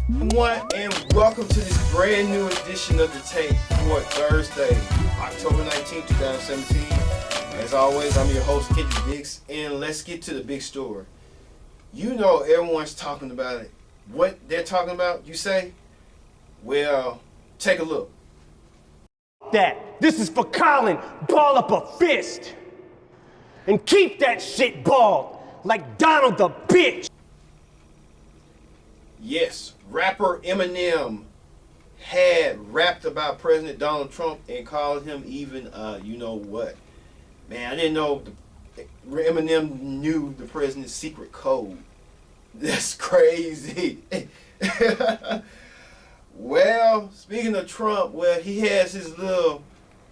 Everyone, and welcome to this brand new edition of the tape for Thursday, October 19, 2017. As always, I'm your host, Kendrick Dix, and let's get to the big story. You know everyone's talking about it. What they're talking about, you say? Well, take a look. This is for Colin. Ball up a fist. And keep that shit balled, like Donald the bitch. Yes, rapper Eminem had rapped about President Donald Trump and called him even, you know what. Man, I didn't know Eminem knew the president's secret code. That's crazy. Well, speaking of Trump, well, he has his little,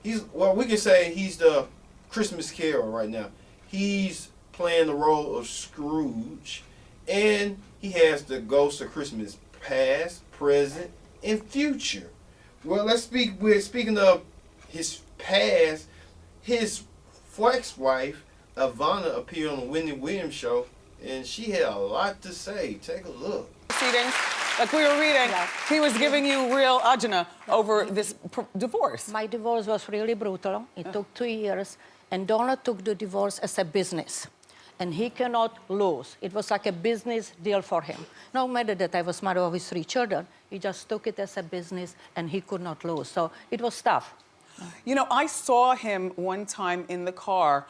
we can say he's the Christmas Carol right now. He's playing the role of Scrooge, and he has the ghost of Christmas past, present, and future. Well, speaking of his past, his ex-wife, Ivana, appeared on the Wendy Williams show, and she had a lot to say. Take a look. Proceedings, like we were reading, he was giving you real agina over this divorce. My divorce was really brutal. It took 2 years, and Donald took the divorce as a business, and he cannot lose. It was like a business deal for him. No matter that I was mother of his 3 children, he just took it as a business, and he could not lose. So it was tough. You know, I saw him one time in the car.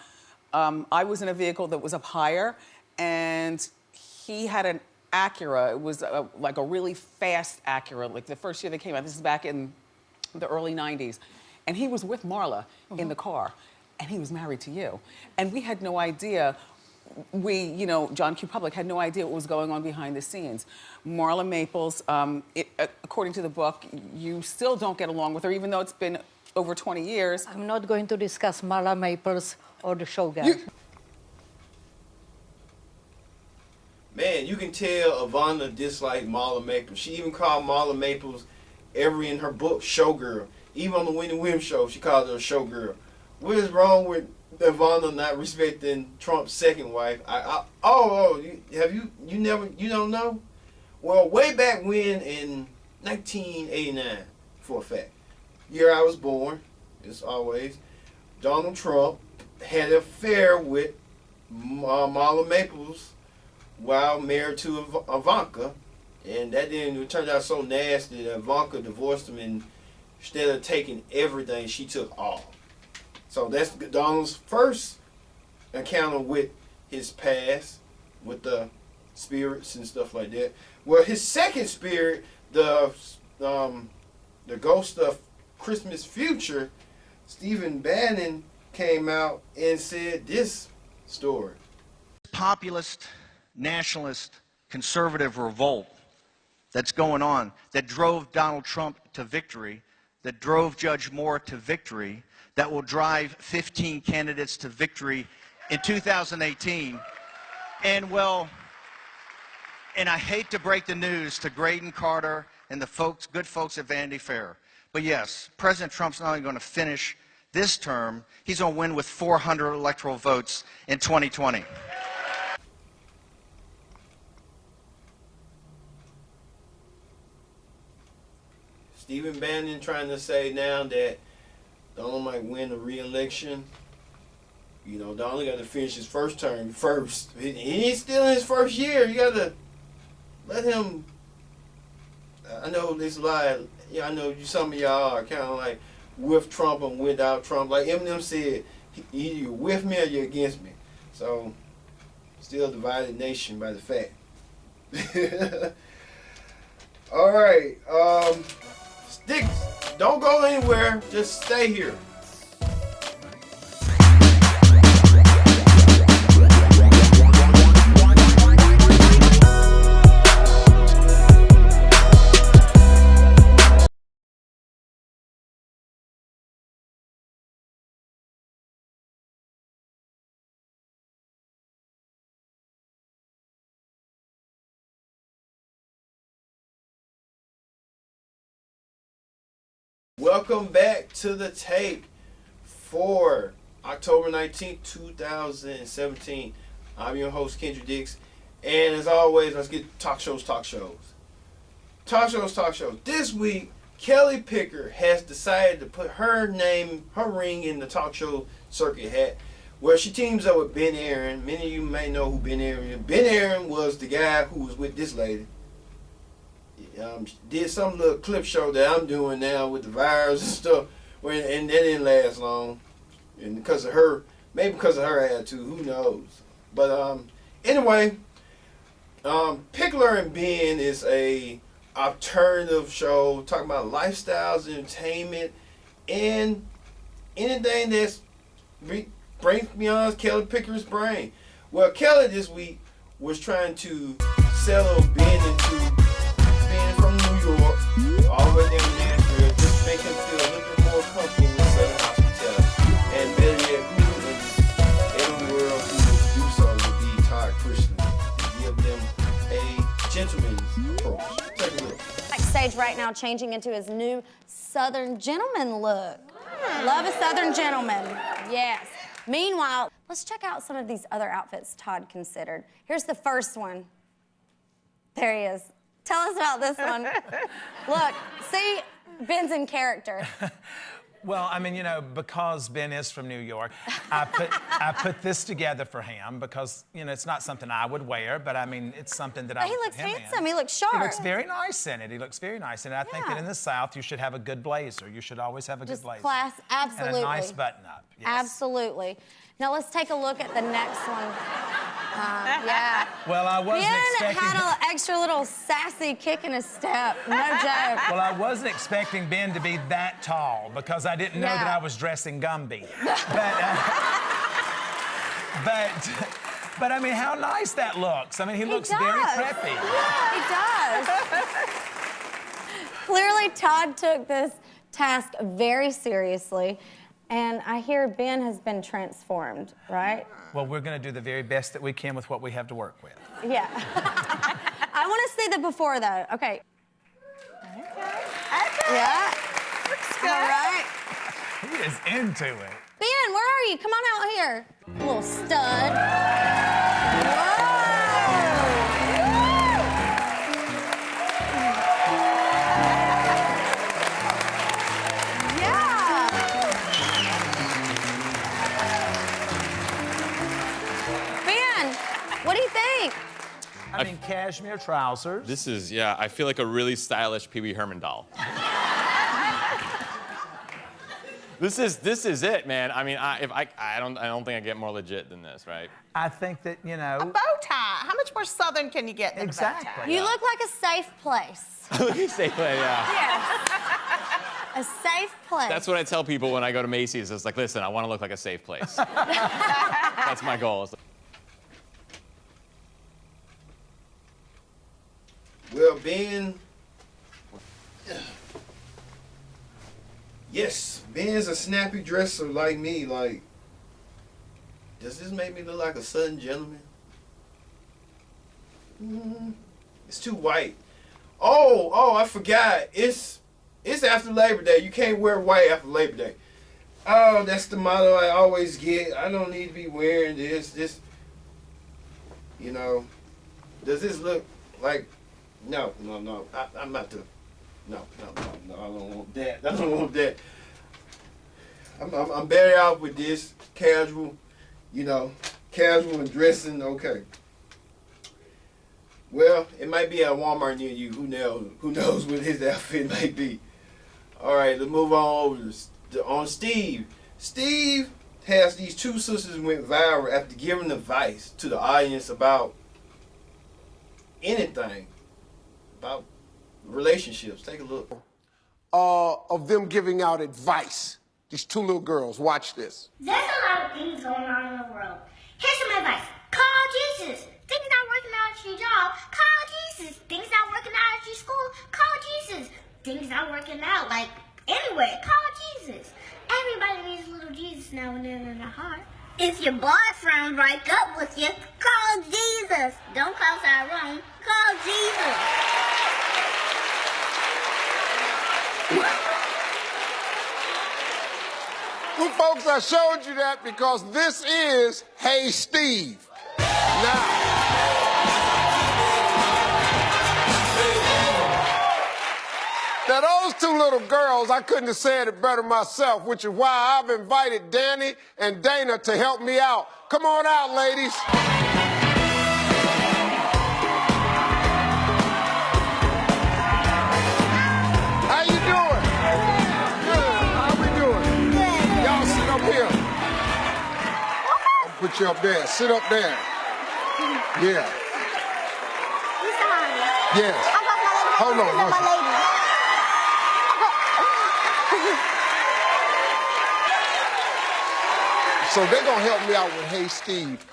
I was in a vehicle that was up higher, and he had an Acura. It was like a really fast Acura, like the first year they came out. This is back in the early 90s. And he was with Marla in the car, and he was married to you. And we had no idea, John Q. Public had no idea what was going on behind the scenes. Marla Maples, according to the book, you still don't get along with her, even though it's been over 20 years. I'm not going to discuss Marla Maples or the show guy. Man, you can tell Ivana disliked Marla Maples. She even called Marla Maples in her book, showgirl. Even on the Wendy Williams show, she called her a showgirl. What is wrong with Ivana not respecting Trump's second wife? You don't know? Well, way back when in 1989, for a fact, year I was born, as always, Donald Trump had an affair with Marla Maples while married to Ivanka, and it turned out so nasty that Ivanka divorced him, and instead of taking everything, she took all. So that's Donald's first encounter with his past, with the spirits and stuff like that. Well, his second spirit, the ghost of Christmas future, Stephen Bannon came out and said this story. Populist, nationalist, conservative revolt that's going on, that drove Donald Trump to victory, that drove Judge Moore to victory, that will drive 15 candidates to victory in 2018. And I hate to break the news to Graydon Carter and the good folks at Vanity Fair, but yes, President Trump's not only going to finish this term, he's going to win with 400 electoral votes in 2020. Stephen Bannon trying to say now that Donald might win the re-election. You know, Donald got to finish his first term first. He's still in his first year. You got to let him. I know this lie. Yeah, I know some of y'all are kind of like with Trump and without Trump. Like Eminem said, you're with me or you're against me. So, still a divided nation by the fact. All right. Don't go anywhere. Just stay here. welcome back to the tape for October 19th, 2017. I'm your host, Kendra Dix. And as always, let's get talk shows. This week, Kelly Picker has decided to put her ring in the talk show circuit hat, where she teams up with Ben Aaron. Many of you may know who Ben Aaron is. Ben Aaron was the guy who was with this lady. Did some little clip show that I'm doing now with the virus and stuff, and that didn't last long, and because of her, maybe because of her attitude, who knows? But anyway, Pickler and Ben is a alternative show talking about lifestyles, entertainment, and anything that's brings beyond Kelly Picker's brain. Well, Kelly this week was trying to settle Ben into being from New York, all the way down to Nashville, just make him feel a little bit more comfortable with Southern hospitality. And better yet, who in the world who would do so would be Todd Chrisley and give them a gentleman's approach. Take a look. Backstage right now, changing into his new Southern gentleman look. Love a Southern gentleman, yes. Meanwhile, let's check out some of these other outfits Todd considered. Here's the first one. There he is. Tell us about this one. Look, see, Ben's in character. Well, I mean, you know, because Ben is from New York, I put this together for him because, you know, it's not something I would wear, but I mean, it's something that I would He looks put him handsome. in. He looks sharp. He looks very nice in it. He looks very nice in it. I think that in the South, you should have a good blazer. You should always have a Just good blazer. class, absolutely. And a nice button-up. Yes. Absolutely. Now let's take a look at the next one. Yeah. Well, I wasn't Ben expecting... had an extra little sassy kick in his step. No joke. Well, I wasn't expecting Ben to be that tall because I didn't know that I was dressing Gumby. But I mean, how nice that looks. I mean, he looks very preppy. Yeah, he does. Clearly, Todd took this task very seriously, and I hear Ben has been transformed, right? Well, we're going to do the very best that we can with what we have to work with. Yeah. I want to see the before, though. Okay. Yeah. Looks good. All right. He is into it. Ben, where are you? Come on out here. Little stud. Whoa. Yeah. Ben, what do you think? I mean, cashmere trousers. This is, yeah, I feel like a really stylish Pee Wee Herman doll. This is it, man. I mean, I don't think I get more legit than this, right? I think that, you know... A bow tie. How much more Southern can you get than a bow tie? Exactly. You look like a safe place. You say that, yeah. Yes. A safe place. That's what I tell people when I go to Macy's. It's like, listen, I want to look like a safe place. That's my goal. Well, Ben, yes, Ben's a snappy dresser like me. Like, does this make me look like a Southern gentleman? It's too white. Oh, I forgot. It's after Labor Day. You can't wear white after Labor Day. Oh, that's the motto I always get. I don't need to be wearing this. You know, does this look like... No. I'm not the... No, I don't want that. I'm better out with this. Casual, you know, casual and dressing, okay. Well, it might be at Walmart near you. Who knows what his outfit might be. All right, let's move on over on Steve. Steve has these two sisters who went viral after giving advice to the audience about anything. About relationships. Take a look. Of them giving out advice. These two little girls. Watch this. There's a lot of things going on in the world. Here's some advice. Call Jesus. Things not working out at your job. Call Jesus. Things not working out at your school. Call Jesus. Things not working out, like, anywhere. Call Jesus. Everybody needs a little Jesus now and then in their heart. If your boyfriend break up with you, call Jesus. Don't call Tyrone. Call Jesus. folks, I showed you that because this is Hey Steve. Now, those two little girls, I couldn't have said it better myself, which is why I've invited Danny and Dana to help me out. Come on out, ladies. How you doing? Good. How we doing? Good. Y'all sit up here. I'll put you up there. Sit up there. Yeah. Yes. Hold on. So they're going to help me out with Hey Steve.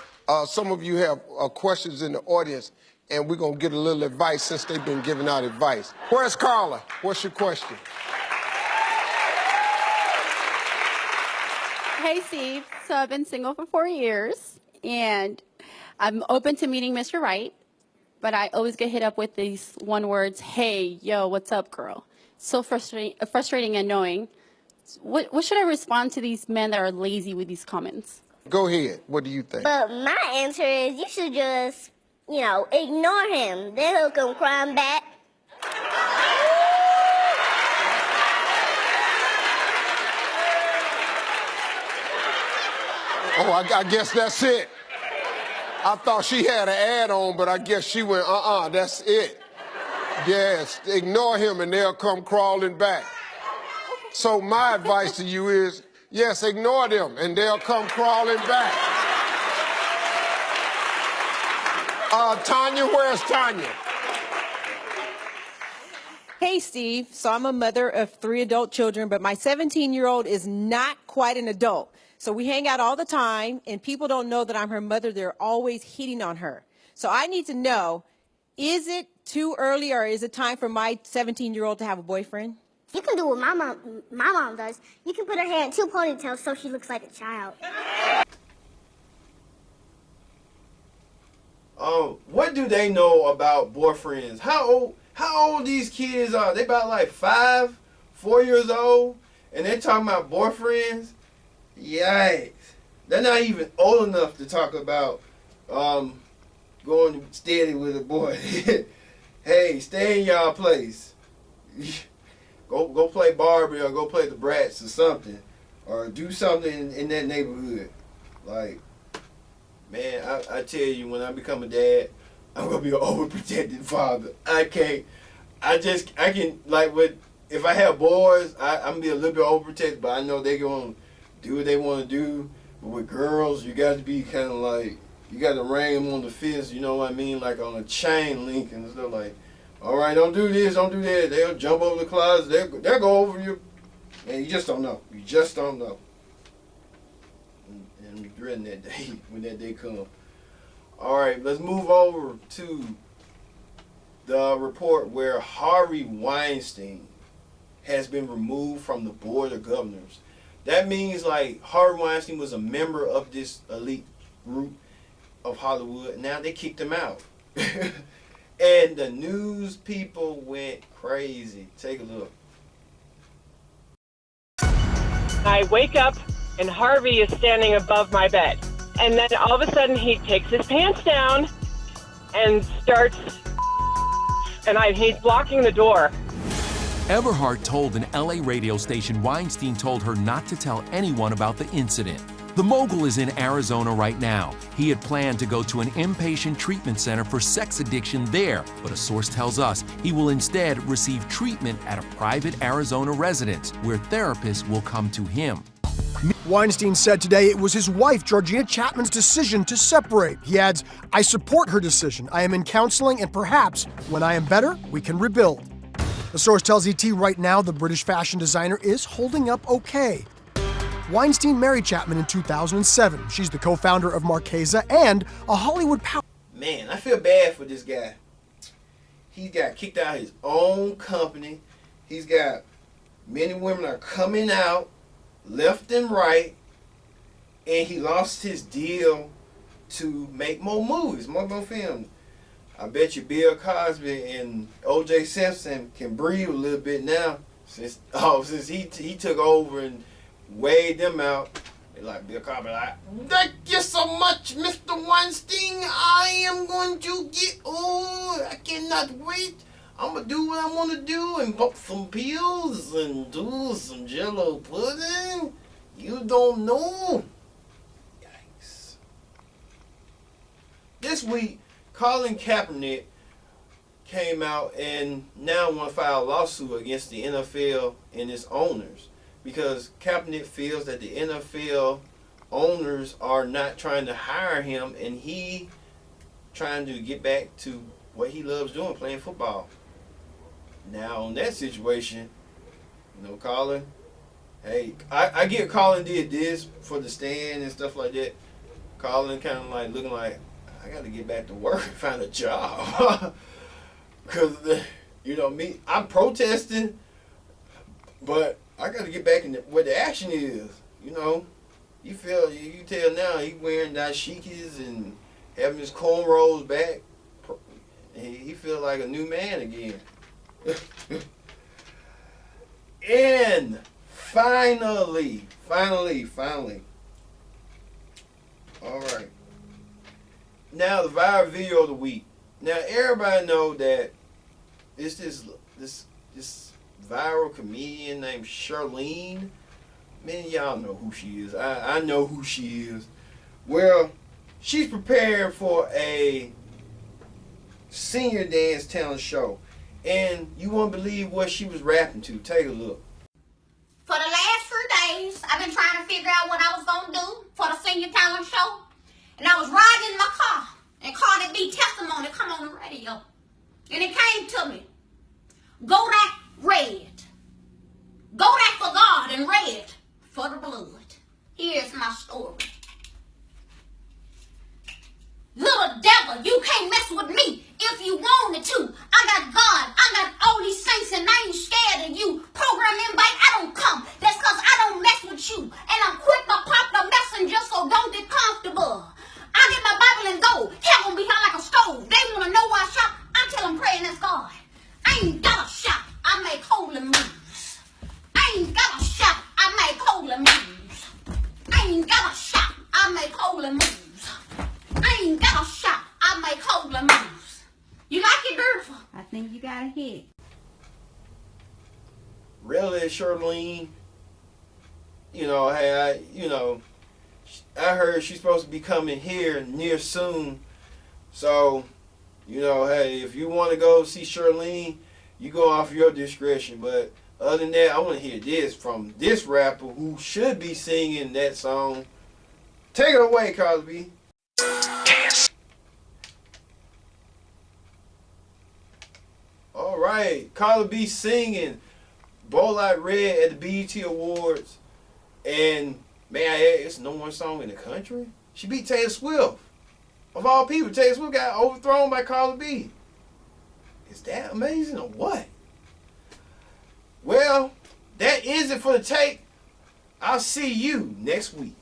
Some of you have questions in the audience, and we're going to get a little advice since they've been giving out advice. Where's Carla? What's your question? Hey, Steve. So I've been single for 4 years, and I'm open to meeting Mr. Wright, but I always get hit up with these one words, hey, yo, what's up, girl? So frustrating and annoying. What should I respond to these men that are lazy with these comments? Go ahead. What do you think? But my answer is you should just, ignore him. Then he'll come crying back. Oh, I guess that's it. I thought she had an add-on, but I guess she went, that's it. Yes, ignore him and they'll come crawling back. So my advice to you is, yes, ignore them and they'll come crawling back. Tanya, where's Tanya? Hey, Steve. So I'm a mother of 3 adult children, but my 17-year-old is not quite an adult. So we hang out all the time, and people don't know that I'm her mother. They're always hitting on her. So I need to know, is it too early or is it time for my 17-year-old to have a boyfriend? You can do what my mom does. You can put her hair in 2 ponytails so she looks like a child. What do they know about boyfriends? How old these kids are? They about like 5, 4 years old, and they're talking about boyfriends? Yikes. They're not even old enough to talk about going steady with a boy. Hey, stay in y'all place. Go play Barbie or go play the Brats or something. Or do something in that neighborhood. Like, man, I tell you, when I become a dad, I'm going to be an overprotected father. If I have boys, I'm going to be a little bit overprotected, but I know they're going to do what they want to do. But with girls, you got to be kind of like, you got to ring them on the fist, you know what I mean? Like on a chain link and stuff like, all right, don't do this, don't do that. They'll jump over the closet, they'll go over you. And you just don't know. You just don't know. And I'm dreading that day, when that day comes. All right, let's move over to the report where Harvey Weinstein has been removed from the board of governors. That means like Harvey Weinstein was a member of this elite group of Hollywood. Now they kicked him out. And the news people went crazy. Take a look. I wake up and Harvey is standing above my bed. And then all of a sudden he takes his pants down and starts, and he's blocking the door. Everhart told an LA radio station Weinstein told her not to tell anyone about the incident. The mogul is in Arizona right now. He had planned to go to an inpatient treatment center for sex addiction there, but a source tells us he will instead receive treatment at a private Arizona residence where therapists will come to him. Weinstein said today it was his wife, Georgina Chapman's decision to separate. He adds, I support her decision. I am in counseling, and perhaps when I am better, we can rebuild. The source tells ET right now the British fashion designer is holding up okay. Weinstein married Chapman in 2007. She's the co-founder of Marchesa and a Hollywood power. Man, I feel bad for this guy. He got kicked out of his own company. He's got men and women are coming out left and right, and he lost his deal to make more movies, more films. I bet you Bill Cosby and O.J. Simpson can breathe a little bit now since he took over and weighed them out. They like Bill Cosby, like, thank you so much, Mr. Weinstein. I am going to get, I cannot wait. I'm going to do what I want to do and pop some pills and do some Jell-O pudding. You don't know. Yikes. This week, Colin Kaepernick came out and now want to file a lawsuit against the NFL and its owners because Kaepernick feels that the NFL owners are not trying to hire him and he trying to get back to what he loves doing, playing football. Now, on that situation, Colin, hey, I get Colin did this for the stand and stuff like that. Colin kind of like looking like, I got to get back to work and find a job. Because, me, I'm protesting, but I got to get back in where the action is. You tell now he wearing dashikis and having his cornrows back. He feel like a new man again. And finally. All right. Now the viral video of the week. Now everybody know that it's this viral comedian named Charlene. Many of y'all know who she is. I know who she is. Well, she's preparing for a senior dance talent show. And you won't believe what she was rapping to. Take a look. For the last few days, I've been trying to figure out what I was going to do for the senior talent show. And I was riding in my car and Cardi B testimony come on the radio. And it came to me. Go that red. Go that for God and red for the blood. Here's my story. Little devil, you can't mess with me if you wanted to. I got God. I got all these saints and I ain't scared of you. Program invite, I don't come. That's because I don't mess with you. And I'm quick to pop the messenger, so don't get comfortable. I get my Bible and go. Heaven behind like a stove. They want to know why I shop. I tell them praying that's God. I ain't got a shop. I make holy moves. I ain't got a shop. I make holy moves. I ain't got a shop. I make holy moves. I ain't got a shot. I make holy moves. You like it, beautiful? I think you got a hit. Really, Charlene? Hey, I heard she's supposed to be coming here near soon. So, hey, if you want to go see Charlene, you go off your discretion. But other than that, I want to hear this from this rapper who should be singing that song. Take it away, Cosby. All right, Carla B singing Bold Like Red at the BET Awards, and may I add, it's the #1 song in the country. She beat Taylor Swift. Of all people, Taylor Swift got overthrown by Carla B. Is that amazing or what? Well, that is it for the take. I'll see you next week.